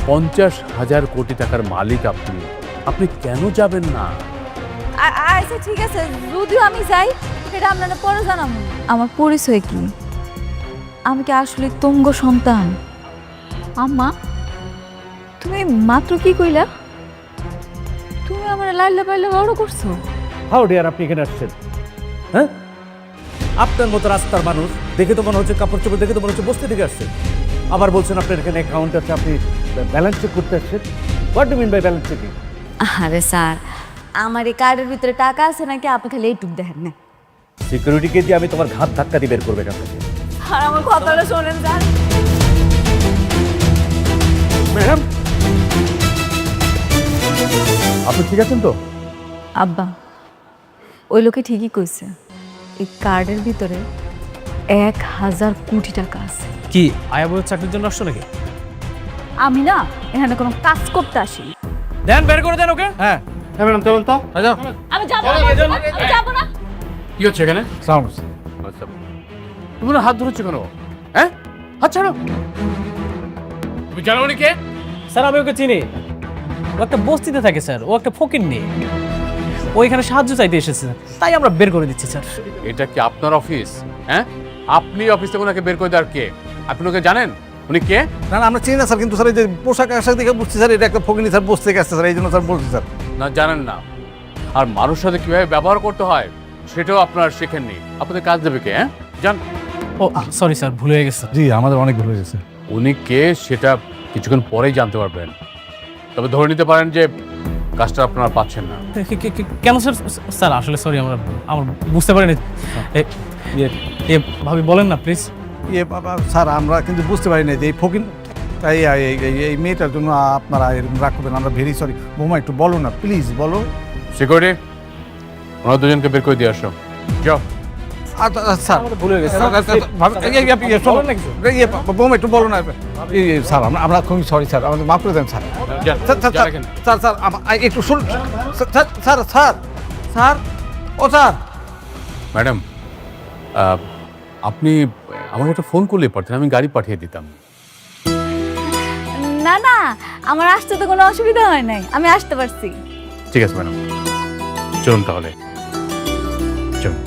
50,000 কোটি টাকার মালিক আপনি, আপনি কেন যাবেন না? আচ্ছা ঠিক আছে, যদিও আমি যাই সেটা আপনারা পরে জানাবো। আমার পরিচয় কি? আমি কি আসলে তুঙ্গ সন্তান? আম্মা, তুমি মাত্র কি কইলা? তুমি আমার লাইলা পাইলা বড় করছো। হাউ ডিয়ার আপনি এখানে আসছেন? হ্যাঁ, আপনার মতো রাস্তার মানুষ দেখে তো মনে হচ্ছে, কাপড় চোপড় দেখে তো মনে হচ্ছে বস্তি থেকে আসছেন। আবার বলছেন আপনার এখানে অ্যাকাউন্ট আছে, আপনি ব্যালেন্স চেক করতে আসছেন। What do mean by balance checking? আরে স্যার, আমার এই কার্ডের ভিতরে টাকা আছে নাকি আপনি খালি এইটুক দেখেন না। সিকিউরিটিকে দিয়ে আমি তোমার ঘাত ধাক্কা দিয়ে বের করবে আপনাকে। আর আমার কথাটা শোনেন স্যার। ম্যাডাম, আপনি ঠিক আছেন তো? আব্বা, ওই লোকে ঠিকই কইছে, এই কার্ডের ভিতরে 1,000 কোটি টাকা আছে। কি আয়া বউয়ের চাকরির জন্য আসছো নাকি? আমি না এখানে কোনো কাজ করতে আসি। দেন বের করে দেন ওকে। হ্যাঁ ম্যাডাম, চলুন তো। আমি যাবো না, আমি যাবো না। কি হচ্ছে এখানে? আচ্ছা, তুমি না হাত ধরেছো কেন? হ্যাঁ, হাত ছাড়ো। তুমি জানো উনি কে? স্যার আমি ওকে চিনি, ও একটা বস্তিতে থাকে স্যার, ও একটা ফকির নেই, ও এখানে সাহায্য চাইতে এসেছে, তাই আমরা বের করে দিচ্ছি স্যার। এটা কি আপনার অফিস? হ্যাঁ, আপনি অফিস থেকে ওনাকে বের করে দেওয়ার কে? আপনি ওকে জানেন উনি কে? না না, আমরা চিনি না স্যার, কিন্তু স্যার এই যে পোশাক আশাক দেখে বুঝছি স্যার এটা একটা ফকিনি স্যার, বসে থেকে আসছে স্যার, এই জন্য স্যার বলছি স্যার। না, জানেন না। আর মানুষের সাথে কিভাবে ব্যবহার করতে হয় সেটাও আপনার শেখেননি। আপনাদের কাজ দেবে কে? হ্যাঁ, জান। ও সরি স্যার, ভুলে গেছে। জি, আমাদের অনেক ভুল হয়ে গেছে। উনি কে সেটা কিছুক্ষণ পরেই জানতে পারবেন। তবে ধরে নিতে পারেন যে কাজটা আপনারা পাচ্ছেন না। কেন স্যার? স্যার আসলে সরি, আমরা বুঝতে পারিনি। ভাবি বলেন না প্লিজ। ইয়ে বাবা স্যার, আমরা কিন্তু বুঝতে পারি না যে এই ফকিন এই মেয়েটার জন্য আপনারা এরকম রাগ করবেন। আমরা ভেরি সরি। বৌমা একটু বলো না প্লিজ, বলো। সিকিউরিটি, ওনারা দুজনকে বের করে দিয়ে আসো। যাও। স্যার ভুলে গেছে। বৌমা একটু বলো না স্যার, আমরা খুবই সরি স্যার, আমাদের মাফ করে দেন স্যার। যান, স্যার যান এখানে। স্যার স্যার একটু শুন স্যার স্যার স্যার স্যার ও স্যার। ম্যাডাম, আপনি আমাকে একটা ফোন করলে পারতেন, আমি গাড়ি পাঠিয়ে দিতাম। না না, আমার আসতে তো কোনো অসুবিধা হয় নাই, আমি আসতে পারছি। ঠিক আছে ম্যাডাম, চলুন তাহলে। চলুন।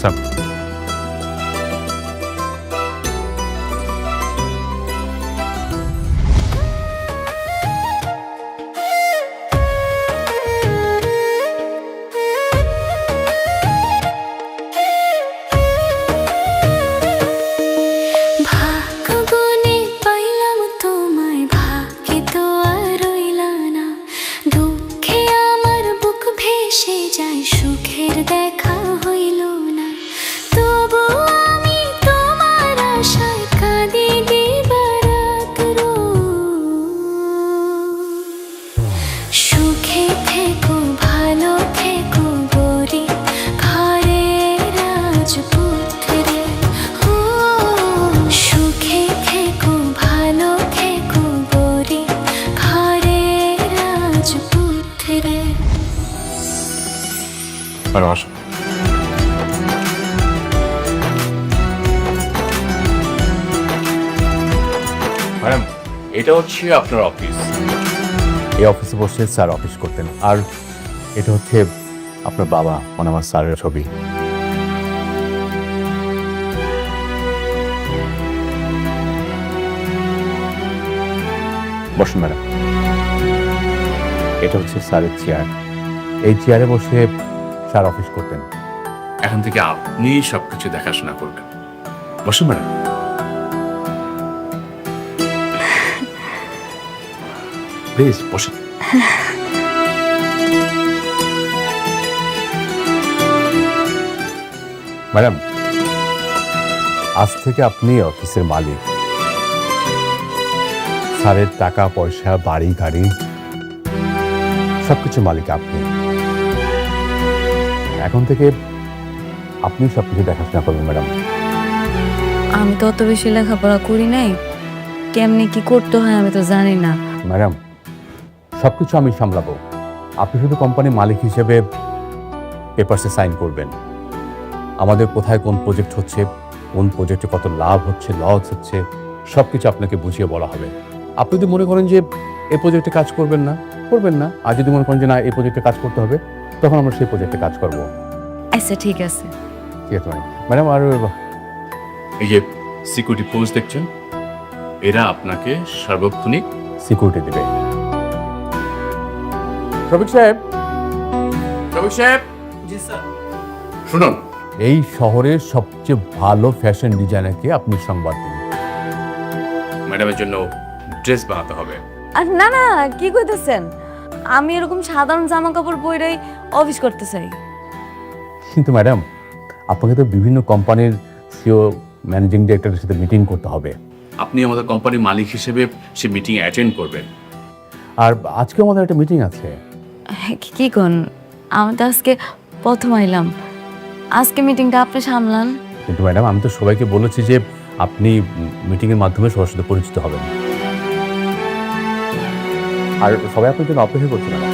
স্যার, ভাগ্যগুনে পাইলাম তোমায়, ভাগ্যে তো আর রইলা না। দুঃখে আমার বুক ভেসে যায়, সুখের দেখা হইল না। তবু আমি তোমার আশায় কাঁদি দিবারাত রোজ। সুখে থেকো, ভালো থেকো গরিব ঘরের রাজপুত্রে। ও সুখে থেকো, ভালো থেকো গরিব ঘরের রাজপুত্রে। ম্যাডাম আসুন। ম্যাডাম, এটা হচ্ছে আপনার অফিস। এই অফিসে বসে স্যার অফিস করতেন। আর এটা হচ্ছে আপনার বাবা, মানে আমার স্যারের ছবি। বসুন ম্যাডাম। এটা হচ্ছে স্যারের চেয়ার। এই চেয়ারে বসে স্যার অফিস করতেন। এখন থেকে আপনি সবকিছু দেখাশোনা করবেন। বসুন ম্যাডাম। প্লিজ বসুন। ম্যাডাম, আজ থেকে আপনি অফিসের মালিক। স্যারের টাকা পয়সা, বাড়ি গাড়ি সবকিছু মালিক আপনি। এখন থেকে আপনি সবকিছু দেখাশোনা করবেন ম্যাডাম। আমি তো অত বেশি লেখাপড়া করি নাই, কেমনে কি করতে হয় আমি তো জানি না। ম্যাডাম, সবকিছু আমি সামলাবো। আপনি শুধু কোম্পানির মালিক হিসেবে পেপারসে সাইন করবেন। আমাদের কোথায় কোন প্রজেক্ট হচ্ছে, কোন প্রজেক্টে কত লাভ হচ্ছে, লস হচ্ছে, সবকিছু আপনাকে বুঝিয়ে বলা হবে। আপনি যদি মনে করেন যে এই প্রজেক্টে কাজ করবেন না, আর যদি মনে করেন যে না এই প্রজেক্টে কাজ করতে হবে, তখন আমরা সেই প্রজেক্টে কাজ করব। আচ্ছা ঠিক আছে। ঠিক আছে ম্যাডাম। আর এই যে সিকিউরিটি ফোর্স দেখছেন, এরা আপনাকে সার্বক্ষণিক সিকিউরিটি দেবে। রবিক সাহেব, জি স্যার। শুনুন, এই শহরের সবচেয়ে ভালো ফ্যাশন ডিজাইনারকে আপনি সংবাদ দিন। ম্যাডামের জন্য ড্রেস বানাতে হবে। আর না না, কি কইতেছেন? আমি এরকম সাধারণ জামা কাপড় পরেই অফিস করতে চাই। কিন্তু ম্যাডাম, আপনাকে তো বিভিন্ন কোম্পানির সিও, ম্যানেজিং ডিরেক্টরের সাথে মিটিং করতে হবে। আপনি আমাদের কোম্পানির মালিক হিসেবে সে মিটিং অ্যাটেন্ড করবেন। আর আজকে আমাদের একটা মিটিং আছে। কি কোন? আমি তো আজকে প্রথম আইলাম, আজকে মিটিংটা আপনি সামলান। কিন্তু ম্যাডাম, আমি তো সবাইকে বলেছি যে আপনি মিটিংয়ের মাধ্যমে সবার সাথে পরিচিত হবেন, আর সবাই আপনার জন্য অপেক্ষা করছে ম্যাডাম।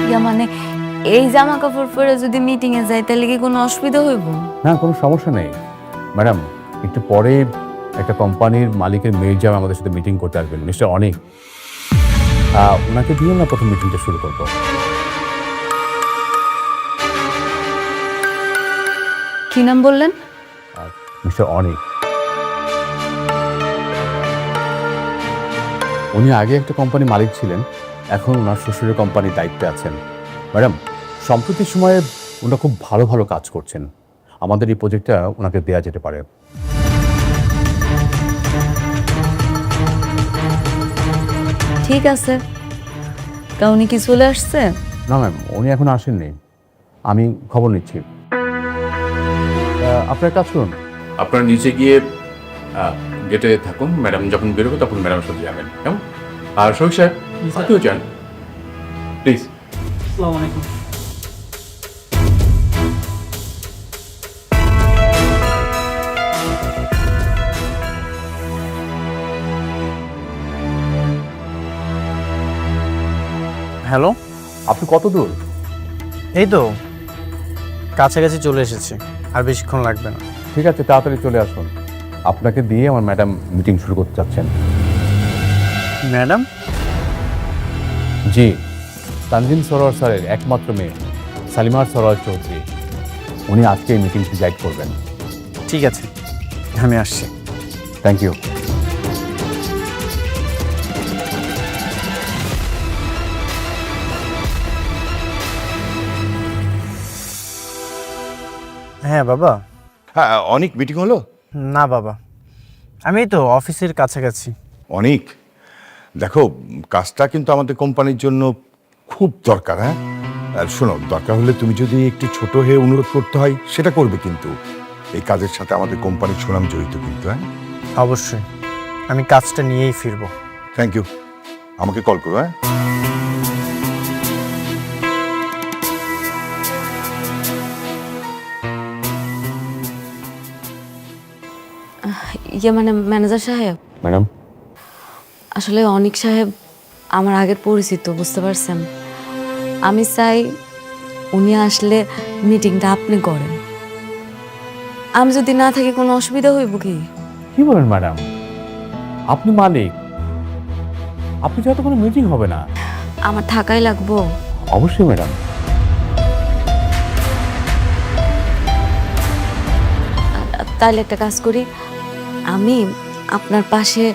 ইয়া মানে এই জামা কাপড় পরে যদি মিটিং এ যাই তাহলে কি কোনো অসুবিধা হইব? না, কোনো সমস্যা নেই ম্যাডাম। একটু পরে একটা কোম্পানির মালিকের মেয়ের জামাই আমাদের সাথে মিটিং করতে আসবেন, মিস্টার অনেক। ওনাকে দিয়ে আমরা প্রথম মিটিংটা শুরু করব। কি নাম বললেন? মিস্টার অনেক। উনি আগে একটা কোম্পানির মালিক ছিলেন, এখন ওনার শ্বশুরের কোম্পানির দায়িত্বে আছেন। ম্যাডাম, সম্প্রতি সময়ে ওনারা খুব ভালো ভালো কাজ করছেন। আমাদের এই প্রজেক্টটা ওনাকে দেওয়া যেতে পারে। ঠিক আছে। তা উনি কি চলে আসছে? না ম্যাম, উনি এখন আসেননি, আমি খবর নিচ্ছি। আপনার কাজ করুন, আপনারা নিচে গিয়ে গেটে থাকুন। ম্যাডাম যখন বেরোবে তখন ম্যাডামের সাথে যাবেন, কেমন? আর শহীদ সাহেব, আপনিও যান প্লিজ। আসসালামু আলাইকুম। হ্যালো, আপনি কত দূর? এই তো কাছাকাছি চলে এসেছি, আর বেশিক্ষণ লাগবে না। ঠিক আছে, তাড়াতাড়ি চলে আসুন। আপনাকে দিয়ে আমার ম্যাডাম মিটিং শুরু করতে চাচ্ছেন। ম্যাডাম? জি, তানজিম সরোয়ার স্যারের একমাত্র মেয়ে সালিমার সরোয়ার চৌধুরী, উনি আজকে এই মিটিংটি গাইড করবেন। ঠিক আছে, আমি আসছি। Thank you. হ্যাঁ বাবা। হ্যাঁ, অনেক মিটিং হলো? না বাবা, আমি এই তো অফিসের কাছাকাছি। অনেক, দেখো কাজটা কিন্তু আমাদের কোম্পানির জন্য খুব দরকার। হ্যাঁ, আর শোনো, দরকার হলে তুমি যদি একটু ছোট হয়ে অনুরোধ করতে হয় সেটা করবে, কিন্তু এই কাজের সাথে আমাদের কোম্পানির সুনাম জড়িত কিন্তু। হ্যাঁ অবশ্যই, আমি কাজটা নিয়েই ফিরবো। থ্যাংক ইউ, আমাকে কল করো। হ্যাঁ, ইয়ে মানে ম্যানেজার সাহেব, ম্যাডাম, আসলে অনিক সাহেব আমার আগের পরিচিত, বুঝতে পারছেন। আমি চাই উনি আসলে মিটিংটা আপনি করেন। আমি যদি না থাকি কোনো অসুবিধা হইব কি? কি বলেন ম্যাডাম? আপনি মালিক, আপনি যত কোনো মিটিং হবে না। আমার থাকাই লাগবো। অবশ্যই ম্যাডাম। তাহলে একটা কাজ করি, আমি আপনার পাশে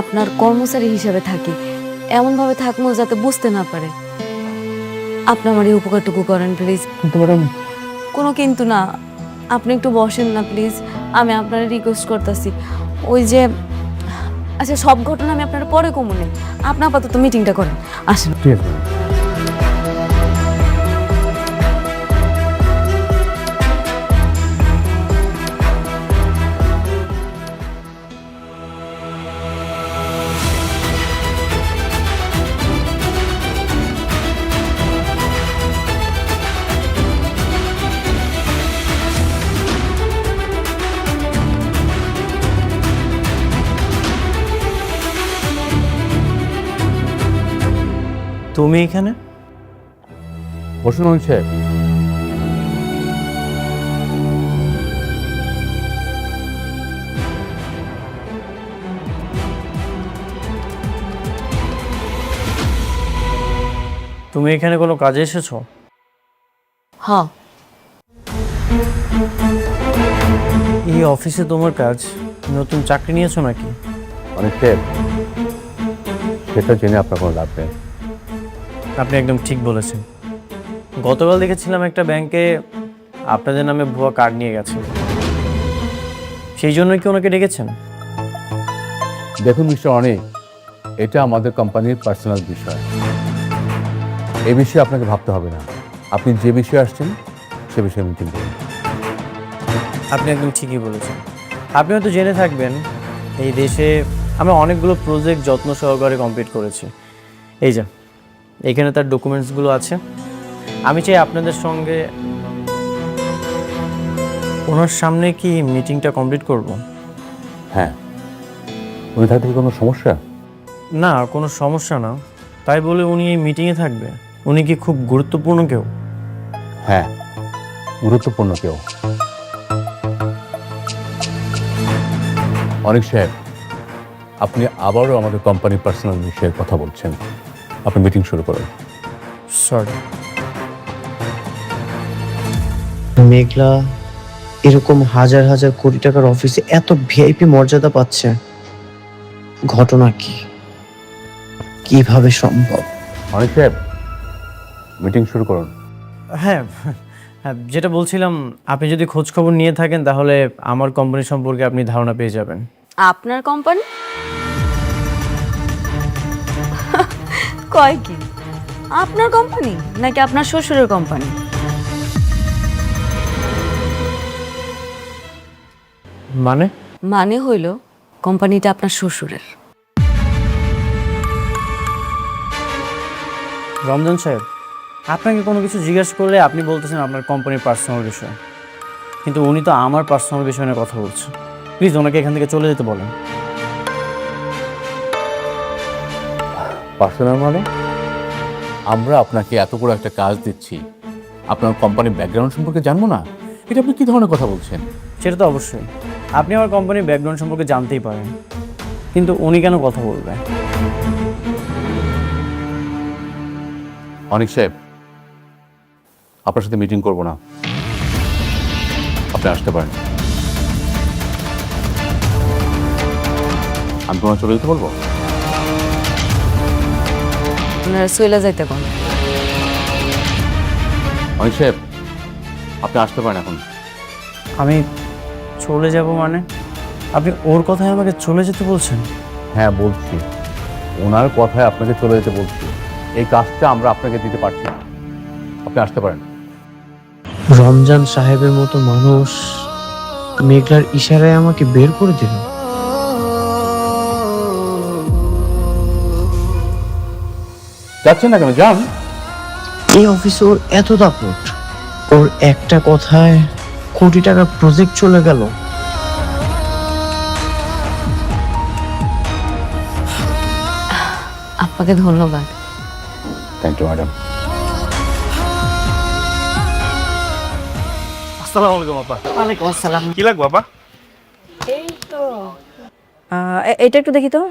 আপনার কর্মচারী হিসেবে থাকি, এমনভাবে থাকবো যাতে বুঝতে না পারে। আপনি আমার এই উপকারটুকু করেন প্লিজ। কিন্তু ম্যাডাম, কোনো কিন্তু না, আপনি একটু বসেন না প্লিজ, আমি আপনার রিকোয়েস্ট করতেছি। ওই যে আচ্ছা, সব ঘটনা আমি আপনার পরে কমুনে, আপনি আপাতত মিটিংটা করেন, আসেন। ঠিক আছে ম্যাডাম। তুমি এখানে? বসুন অনিক সাহেব। তুমি এখানে কোনো কাজে এসেছো? হ, এই অফিসে তোমার কাজ, নতুন চাকরি নিয়েছো নাকি? অনেক সেটা জেনে আপনার কোনো লাভ নেই। আপনি একদম ঠিক বলেছেন। গতকাল দেখেছিলাম একটা ব্যাংকে আপনাদের নামে ভুয়া কার্ড নিয়ে গেছে, সেই জন্যই কি ওনাকে ডেকেছেন? দেখুন মিস্টার অনেক, এটা আমাদের কোম্পানির পার্সোনাল বিষয়। এই বিষয়ে আপনাকে ভাবতে হবে না। আপনি যে বিষয়ে আসছেন সে বিষয়ে মিটিং করুন। আপনি একদম ঠিকই বলেছেন। আপনি হয়তো জেনে থাকবেন এই দেশে আমরা অনেকগুলো প্রজেক্ট যত্ন সহকারে কমপ্লিট করেছি। এই যে এখানে তার ডকুমেন্টসগুলো আছে। আমি চাই আপনাদের সঙ্গে ওনার সামনে কি মিটিংটা কমপ্লিট করব? হ্যাঁ, উনি থাকতে কি কোনো সমস্যা? না, কোনো সমস্যা না। তাই বলে উনি এই মিটিংয়ে থাকবে? উনি কি খুব গুরুত্বপূর্ণ কেউ? হ্যাঁ, গুরুত্বপূর্ণ কেউ। অনেক সাহেব, আপনি আবারও আমাদের কোম্পানির পার্সোনাল বিষয়ে কথা বলছেন। আপনি মিটিং শুরু করুন। সরি। মেঘলা এরকম হাজার হাজার কোটি টাকার অফিসে এত ভিআইপি মর্যাদা পাচ্ছে, ঘটনা কি, কিভাবে সম্ভব? অনেক সাহেব, মিটিং শুরু করুন। হ্যাঁ হ্যাঁ, যেটা বলছিলাম, আপনি যদি খোঁজ খবর নিয়ে থাকেন তাহলে আমার কোম্পানি সম্পর্কে আপনি ধারণা পেয়ে যাবেন। আপনার কোম্পানি? কয় কি, আপনার কোম্পানি নাকি আপনার শ্বশুরের কোম্পানি? মানে? মানে হইল কোম্পানিটা আপনার শ্বশুরের। রমজান সাহেব, আপনাকে কোনো কিছু জিজ্ঞেস করলে আপনি বলতেছেন আপনার কোম্পানির পার্সোনাল বিষয়, কিন্তু উনি তো আমার পার্সোনাল বিষয় নিয়ে কথা বলছেন। প্লিজ ওনাকে এখান থেকে চলে যেতে বলেন। পার্সোনাল মানে? আমরা আপনাকে এত বড় একটা কাজ দিচ্ছি, আপনার কোম্পানির ব্যাকগ্রাউন্ড সম্পর্কে জানবো না? এটা আপনি কি ধরনের কথা বলছেন? সেটা তো অবশ্যই, আপনি আমার কোম্পানির ব্যাকগ্রাউন্ড সম্পর্কে জানতেই পারেন, কিন্তু উনি কেন কথা বলবে? অনেক সাহেব, আপনার সাথে মিটিং করব না, আপনি আসতে পারেন। আমি তোমার চলে যেতে বলবো? আপনারা চলে যাইতে কোন? অনেক সাহেব, আপনি আসতে পারেন এখন। আমি চলে যাব মানে? আপনি ওর কথায় আমাকে চলে যেতে বলছেন? হ্যাঁ বলছি, ওনার কথায় আপনাকে চলে যেতে বলছি। এই কাজটা আমরা আপনাকে দিতে পারছি না, আপনি আসতে পারেন। রমজান সাহেবের মতো মানুষ মেঘলার ইশারায় আমাকে বের করে দিল। যাচ্ছেন না কেন? যান। এই অফিসে ওর এত দাপট, ওর একটা কথায় কোটি টাকার প্রজেক্ট চলে গেল। আপনাকে ধন্যবাদ। Thank you madam. আসসালামু আলাইকুম আপা। ওয়ালাইকুম আসসালাম। কি লাগবে আপা? এটা একটু দেখি তো।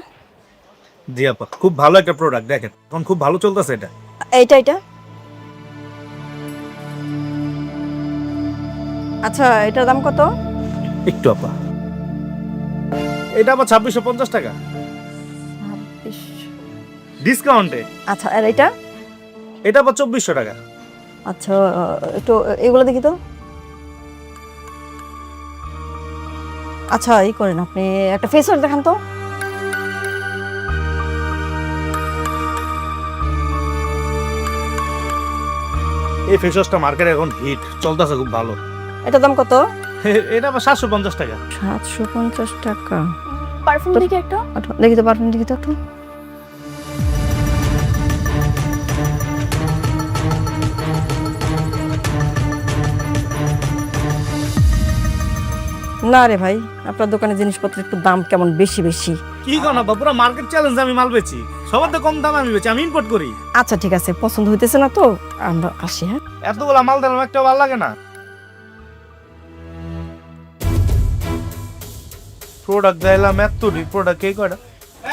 জি আপা, খুব ভালো একটা প্রোডাক্ট, দেখেন এখন খুব ভালো চলতেছে এটা। এটা আচ্ছা, এটার দাম কত? একটু আপা, এটা আবার 2650 টাকা ডিসকাউন্টে। আচ্ছা, আর এটা? এটা আবার 2400 টাকা। আচ্ছা, একটু এগুলো দেখি তো। আচ্ছা, এই করেন, আপনি একটা ফেস ওয়াশ দেখান তো। এই ফেস ওয়াশটা মার্কেটে এখন হিট চলতেছে, খুব ভালো। এটার দাম কত? এটা আবার 750 টাকা। 750 টাকা। পারফিউম দেখি একটা। দেখি তো, পারফিউম দেখি তো একটু। না রে ভাই, আপনার দোকানে জিনিসপত্রের একটু দাম কেমন বেশি বেশি। কি কোন আপা, পুরো মার্কেট চ্যালেঞ্জ আমি মাল বেচি, সবার তো কম দামে আমি বেচি, আমি ইম্পোর্ট করি। আচ্ছা ঠিক আছে, পছন্দ হইতেছে না তো আমরা আসি। হ্যাঁ, এতগুলা মাল দিলাম, একটা ভালো লাগে না। প্রোডাক্ট দিলাম এত প্রোডাক্ট কে কয়টা?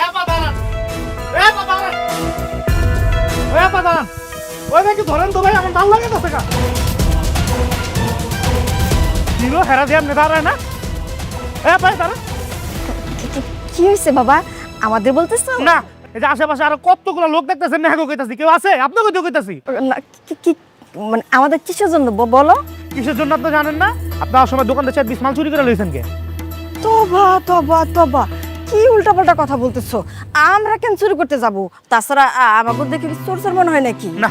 এ পা দাঁড়ান, এ পা দাঁড়ান, এ পা দাঁড়ান। ওই ভাই কি ধরেন তো ভাই, আমার ভাল লাগে না টাকা কিলো হেরা দিয়ে আপনি দাঁড়ায় না? ভাই দাঁড়া কি হয়েছে বাবা, আমাদের বলতেছো? না, এই যে আশেপাশে আরো কতগুলো লোক দেখতেছেন, নেহাগো কইতাছি, কেউ আছে? আপনাকে তো কইতাছি। না, কি মানে আমাদের কিসের জন্য বলো? কিসের জন্য আপনি জানেন না? আপনার সময় দোকানটা 4-20 মাল চুরি করে লইছেন কে? তবা তবা তবা, কি উল্টাপাল্টা কথা বলতেছো? আমরা কেন চুরি করতে যাব? তাছাড়া আমাকে দেখে কি চোর চোর মনে হয় নাকি? না,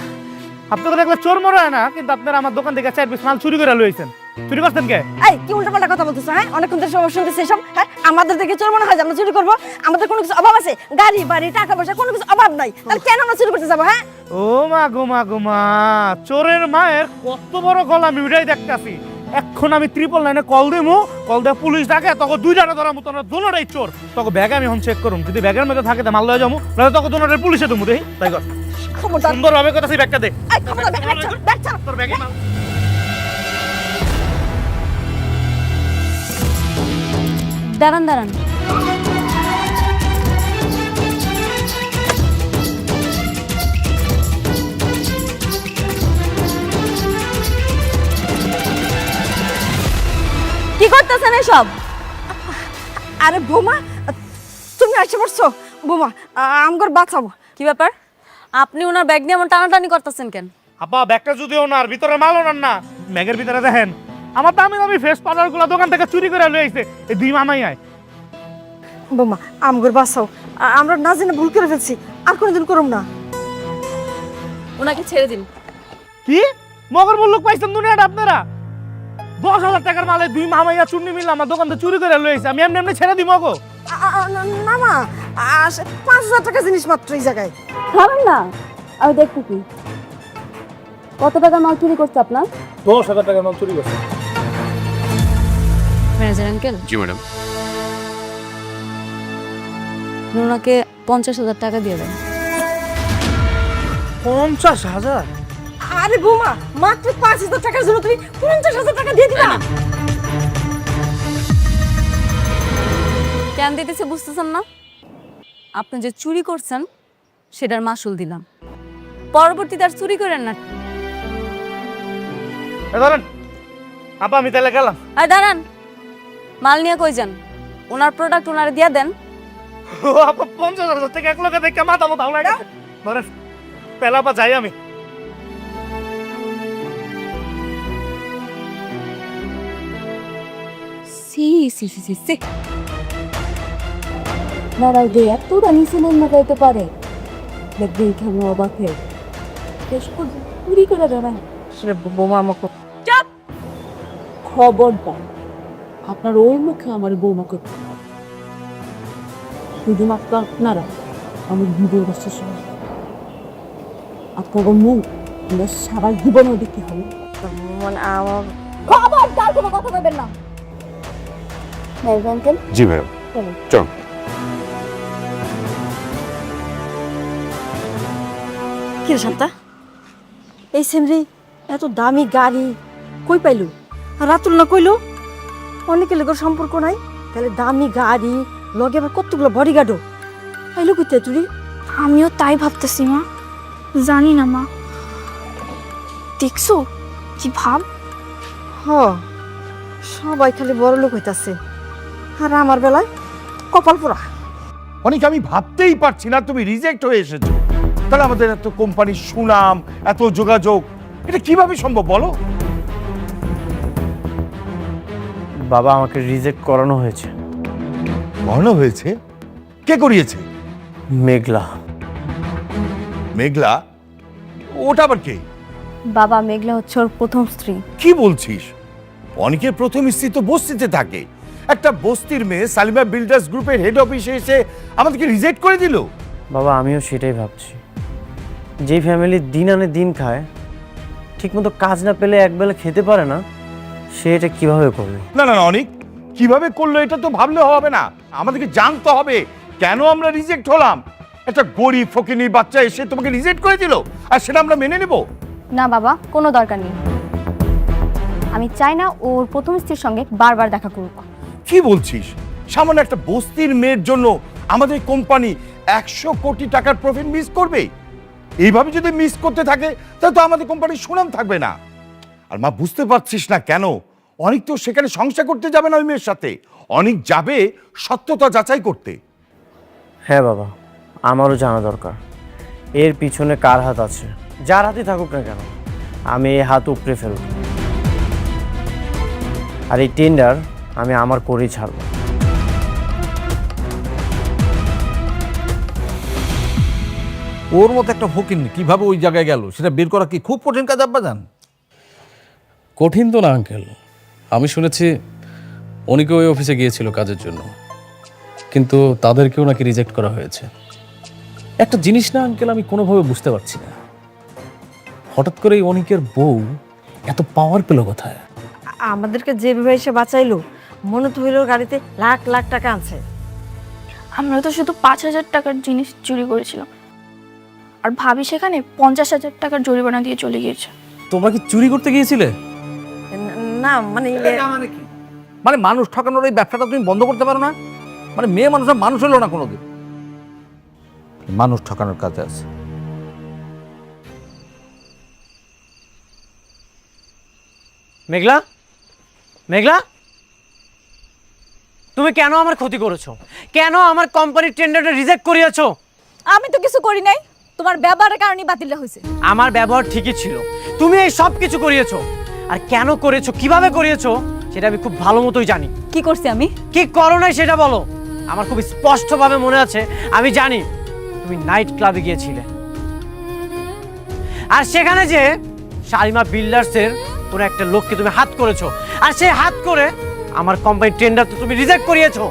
আপনাকে দেখলে চোর মনে হয় না, কিন্তু আপনারা আমার দোকান থেকে 4-20 মাল চুরি করে লইছেন। চুরি করছেন কে? এই কি উল্টাপাল্টা কথা বলতেছো? হ্যাঁ, অনেকক্ষণ ধরে সময় শুনতেছি এসব। হ্যাঁ, আমাদের দেখে চোর মনে হয় যে আমরা চুরি করবো? আমাদের কোনো কিছু অভাব আছে? গাড়ি বাড়ি টাকা পয়সা কোনো কিছু অভাব নাই, তাহলে কেন আমরা চুরি করতে যাবো? হ্যাঁ, ও মা গো মা গো মা, চোরের মায়ের কত বড় গলা আমি উঠাই দেখতেছি। এখন আমি 999 কল দিমু, কল দিয়ে পুলিশ ডাকে, তখন দুইটারে ধরার মতো না, দুটোটাই চোর। তখন ব্যাগে আমি এখন চেক করুম, যদি ব্যাগের মধ্যে থাকে তো মাল লয়ে যাবো, নাহলে তখন দুটোটারে পুলিশে দেবো। দেখি তাই কর, খবরদার। সুন্দর ভাবে কথা ব্যাগটা দে। এই খবরদার, ব্যাগ ছাড়, ব্যাগ ছাড়। তোর ব্যাগে মাল। দাঁড়ান দাঁড়ান, কি করতেছেন এসব? আরে বোমা, তুমি আসে পড়ছো? বোমা, আমগর বাঁচাবো। কি ব্যাপার, আপনি ওনার ব্যাগ নিয়ে এমন টানাটানি করতেছেন কেন? আপা ব্যাগটা যদি ওনার ভিতরে মাল ওনার না, ব্যাগের ভিতরে দেখেন আমার দামি দামি ফেস পাউডার গুলো দোকান থেকে চুরি করে লয়ে আইছে এই দুই মামাই আয়। বোমা, আমগর বাঁচাও, আমরা না জেনে ভুল করে ফেলছি, আর কোনোদিন করুম না। ওনাকে ছেড়ে দিন। কি মগর মুল্লুক পাইছেন দুনিয়াটা আপনারা? 10,000 টাকার মালে দুই মামাইয়া চুন্নি মিলে আমার দোকান থেকে চুরি করে লয়ে আইছে, আমি এমনি এমনি ছেড়ে দিব গো? না মা, 5,000 টাকা জিনিস মাত্র এই জায়গায়। খাবেন না, আমি দেখতে কি কত টাকার মাল চুরি করছে আপনার? 10,000 টাকার মাল চুরি করছে। ম্যানেজার আঙ্কেল, জি ম্যাডাম। ওনাকে 50,000 টাকা দিয়ে দেন। 50,000? আরে বোমা, মাত্র 5,000 টাকার জন্য তুমি 50,000 টাকা দিয়ে দিবা? কেন দিতেছে বুঝতেছেন না? আপনি যে চুরি করছেন সেটার মাসুল দিলাম, পরবর্তীতে আর চুরি করেন না। ধরেন আপা, আমি তাহলে গেলাম। আর দাঁড়ান, মাল নিয়ে কই যান? ওনার প্রোডাক্ট ওনারে দিয়ে দেন। ও আপা, 50,000 টাকা এক লোকে দেখে মাথা মতো লাগে। ধরেন পেলা পা যাই আমি। সি সি সি সি সি, নারাও দে এত রানি সিনেমা লাগাইতে পারে, দেখবি কেমন অবাক হয়ে শেষ করে চুরি করে দেবেন। সে বোমা আমাকে চাপ, খবরদার আপনার ওই মুখে আমার বৌমা করতে, শুধুমাত্র আপনারা আমার ভিডিও বসতে শুনে আপনার মুখ আমরা সারা জীবনও দেখতে হবে। মানে আমার খবরদার কোনো কথা বলবেন না। আঙ্কেল, জি ম্যাডাম, চলো। চল। কি রে শান্তা, এই সেমরি এত দামি গাড়ি কই পাইলু? আর রাতুল না কইলো অনেকে লোকের সম্পর্ক নাই, তাহলে দামি গাড়ি লগে আবার কতগুলো বডিগার্ডও পাইলু কইতে তুই? আমিও তাই ভাবতেছি মা, জানি না মা, দেখছো কি ভাব? হ, সবাই খালি বড় লোক হইতাছে, আর আমার বেলায় কপাল পোড়া। অনেক আমি ভাবতেই পারছি না তুমি রিজেক্ট হয়ে এসেছো। তাহলে আমাদের এত কোম্পানির সুনাম, এত যোগাযোগ, এটা কিভাবে সম্ভব বলো? বাবা, আমাকে রিজেক্ট করানো হয়েছে। করানো হয়েছে? কে করিয়েছে? মেঘলা। মেঘলা? ওটা আবার কে? বাবা, মেঘলা হচ্ছে ওর প্রথম স্ত্রী। কি বলছিস? অনেকের প্রথম স্ত্রী তো বস্তিতে থাকে, একটা বস্তির মেয়ে সালিমা বিল্ডার্স গ্রুপের হেড অফিসে এসে আমাদেরকে রিজেক্ট করে দিল। বাবা, আমিও সেটাই ভাবছি, যেই ফ্যামিলি দিন আনে দিন খায়, ঠিকমতো কাজ না পেলে একবেলা খেতে পারে না, সে এটা কিভাবে করবে? না না না, অনেক কিভাবে করলো এটা তো ভাবলে হবে না, আমাদেরকে জানতে হবে কেন আমরা রিজেক্ট হলাম। একটা গরিব ফকিনীর বাচ্চা এসে তোমাকে রিজেক্ট করে দিল, আর সেটা আমরা মেনে নেব? না বাবা, কোনো দরকার নেই, আমি চাই না ওর প্রথম স্ত্রীর সঙ্গে বারবার দেখা করব। কি বলছিস? সামান্য একটা বস্তির মেয়ের জন্য আমাদের কোম্পানি 100 কোটি টাকার প্রফিট মিস করবে? এইভাবে যদি মিস করতে থাকে তাহলে তো আমাদের কোম্পানির সুনাম থাকবে না। আর মা, বুঝতে পারছিস না কেন? অনেক তো সেখানে সংসার করতে যাবে না ওই মেয়ের সাথে, অনেক যাবে সত্যতা যাচাই করতে। হ্যাঁ বাবা, আমারও জানা দরকার এর পিছনে কার হাত আছে। যার হাতে থাকুক না কেন, আমি এই হাত উপড়ে ফেলব, আর এই টেন্ডার আমি আমার করেই ছাড়ব। ওর মতো একটা ফকির কিভাবে ওই জায়গায় গেল সেটা বের করা কি খুব কঠিন কাজ আব্বাজান? কঠিন তো না আঙ্কেল, আমি শুনেছি অনেকে ওই অফিসে গিয়েছিল কাজের জন্য, কিন্তু তাদেরকেও নাকি রিজেক্ট করা হয়েছে। একটা জিনিস না আঙ্কেল, আমি কোনোভাবে বুঝতে পারছি না, হঠাৎ করে এই অনেকের বউ এত পাওয়ার পেল কোথায়? আমাদেরকে যেভাবে এসে বাঁচাইলো, মনে তো হইল গাড়িতে লাখ লাখ টাকা আনছে। আমরা তো শুধু 5,000 টাকার জিনিস চুরি করেছিলাম, আর ভাবি সেখানে 50,000 টাকার জরিমানা দিয়ে চলে গিয়েছে। তোমরা কি চুরি করতে গিয়েছিলে? না মানে মানে মানুষ ঠকানোর এই ব্যবসাটা তুমি বন্ধ করতে পারো না? মানে মেয়ে মানুষের মানুষ হলো না কোনোদিন, মানুষ ঠকানোর কাজে আছে। মেঘলা, মেঘলা, তুমি কেন আমার ক্ষতি করেছো? কেন আমার কোম্পানির টেন্ডারটা রিজেক্ট করিয়েছো? আমি তো কিছু করি নাই, তোমার ব্যবহারের কারণে বাতিল হয়েছে। আমার ব্যবহার ঠিকই ছিল, তুমি এই সব কিছু করিয়েছো। আর কেন করেছো, কিভাবে করিয়েছো সেটা আমি খুব ভালো মতোই জানি। কি করছি আমি? কি করো নাই সেটা বলো। আমার খুব স্পষ্টভাবে মনে আছে, আমি জানি তুমি নাইট ক্লাবে গিয়েছিলে, আর সেখানে যে শালিমা বিল্ডার্সের কোনো একটা লোককে তুমি হাত করেছো, আর সে হাত করে আমার কোম্পানির টেন্ডার তো তুমি রিজেক্ট করিয়েছো।